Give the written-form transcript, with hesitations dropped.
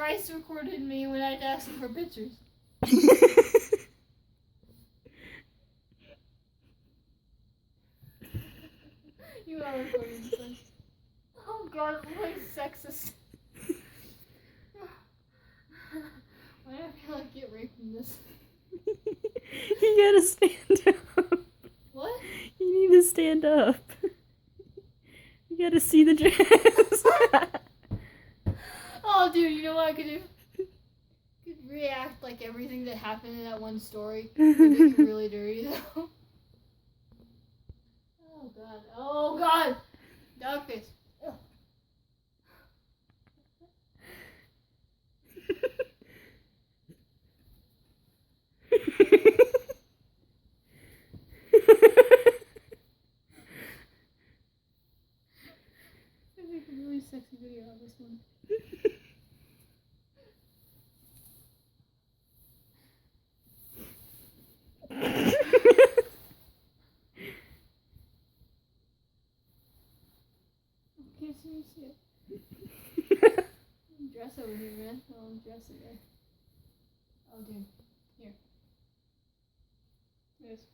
Bryce recorded me when I asked him for pictures. You are recording this one. Oh god, I'm like sexist. Why do I feel like get raped from this? You gotta stand up. What? You need to stand up. You gotta see the dress. Oh, dude, you know what I could do? I could react like everything that happened in that one story. It'd make it really dirty, though. Oh, God. Oh, God! Dog face. Ugh. I'd make a really sexy video of this one. Can't see it. Dress over here, man. Oh, dress it there. Oh, dude. Here. There's